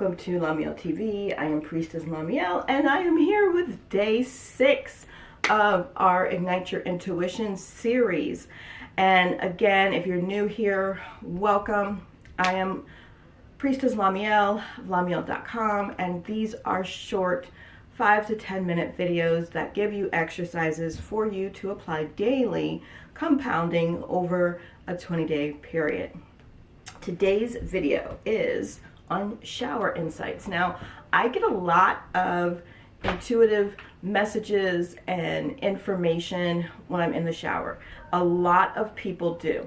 welcome to LaMeel TV. I am Priestess LaMeel, and I am here with day 6 of our Ignite Your Intuition series. And again, if you're new here, welcome. I am Priestess LaMeel of LaMeel.com, and these are short 5 to 10 minute videos that give you exercises for you to apply daily, compounding over a 20-day period. Today's video is on shower insights. Now, I get a lot of intuitive messages and information when I'm in the shower. A lot of people do.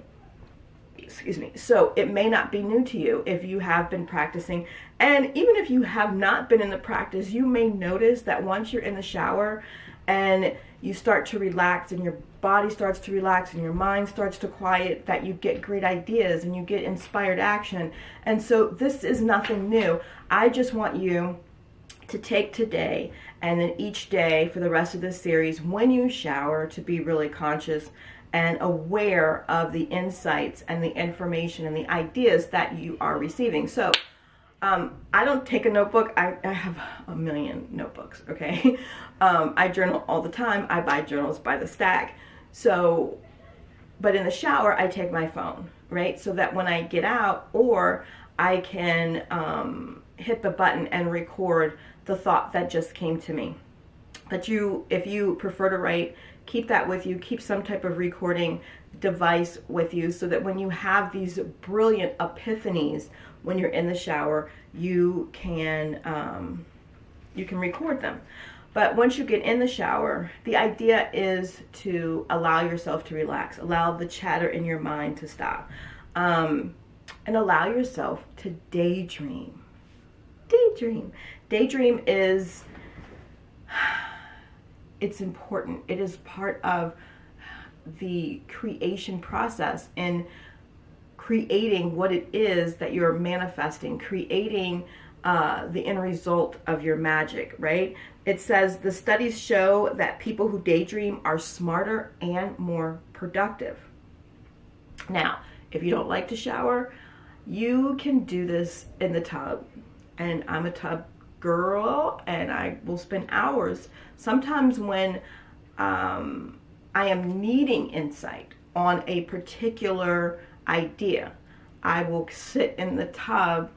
Excuse me. So it may not be new to you if you have been practicing. And even if you have not been in the practice, you may notice that once you're in the shower and you start to relax and your body starts to relax and your mind starts to quiet, that you get great ideas and you get inspired action. And so this is nothing new. I just want you to take today and then each day for the rest of this series, when you shower, to be really conscious and aware of the insights and the information and the ideas that you are receiving. So I don't take a notebook. I have a million notebooks, okay? I journal all the time. I buy journals by the stack. So, but in the shower, I take my phone, right? So that when I get out, or I can hit the button and record the thought that just came to me. But if you prefer to write, keep that with you. Keep some type of recording device with you so that when you have these brilliant epiphanies when you're in the shower, you can record them. But once you get in the shower, the idea is to allow yourself to relax, allow the chatter in your mind to stop, and allow yourself to daydream. Daydream is, it's important. It is part of the creation process in creating what it is that you're manifesting, creating the end result of your magic, right? It says the studies show that people who daydream are smarter and more productive. Now, if you don't like to shower, you can do this in the tub. And I'm a tub girl, and I will spend hours. Sometimes when I am needing insight on a particular idea, I will sit in the tub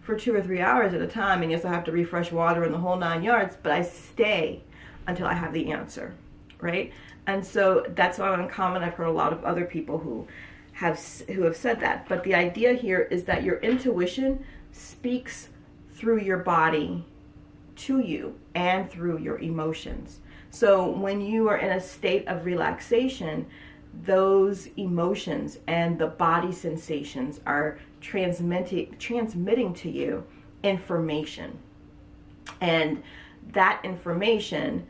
for 2 or 3 hours at a time, and yes, I have to refresh water in the whole 9 yards, but I stay until I have the answer, right? And so that's not uncommon. I've heard a lot of other people who have said that. But the idea here is that your intuition speaks through your body to you and through your emotions. So when you are in a state of relaxation, those emotions and the body sensations are transmitting to you information. And that information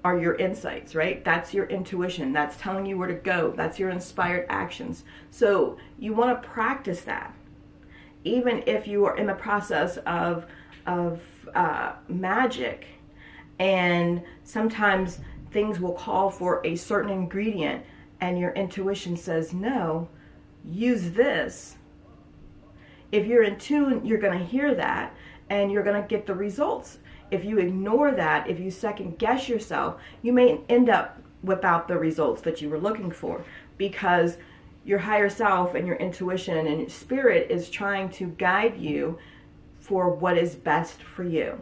are your insights, right? That's your intuition. That's telling you where to go. That's your inspired actions. So you want to practice that. Even if you are in the process of magic, and sometimes things will call for a certain ingredient and your intuition says, no, use this. If you're in tune, you're going to hear that and you're going to get the results. If you ignore that, if you second guess yourself, you may end up without the results that you were looking for, because your higher self and your intuition and your spirit is trying to guide you for what is best for you.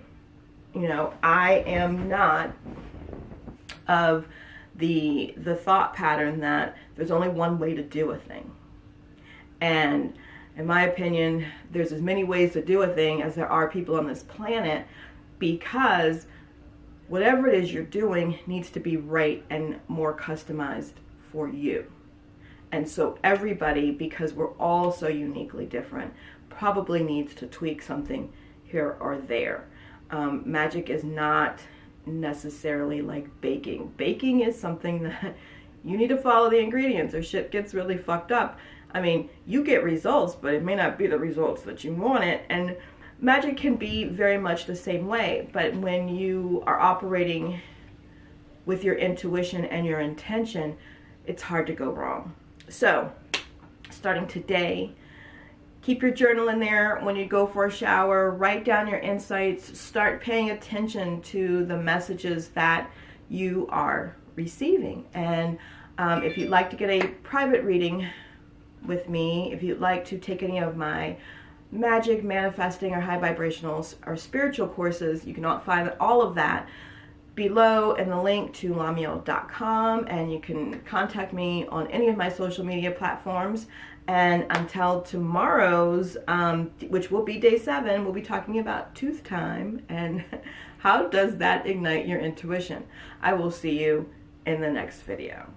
You know, I am not of the thought pattern that there's only one way to do a thing. And in my opinion, there's as many ways to do a thing as there are people on this planet, because whatever it is you're doing needs to be right and more customized for you. And so everybody, because we're all so uniquely different, probably needs to tweak something here or there. Magic is not necessarily like baking. Baking is something that you need to follow the ingredients or shit gets really fucked up. I mean, you get results, but it may not be the results that you wanted. And magic can be very much the same way. But when you are operating with your intuition and your intention, it's hard to go wrong. So, starting today, Keep your journal in there when you go for a shower. Write down your insights. Start paying attention to the messages that you are receiving. And if you'd like to get a private reading with me, if you'd like to take any of my magic, manifesting, or high vibrational or spiritual courses, you can find all of that below in the link to LaMeel.com, and you can contact me on any of my social media platforms. And until tomorrow's, which will be day 7, we'll be talking about tooth time and how does that ignite your intuition. I will see you in the next video.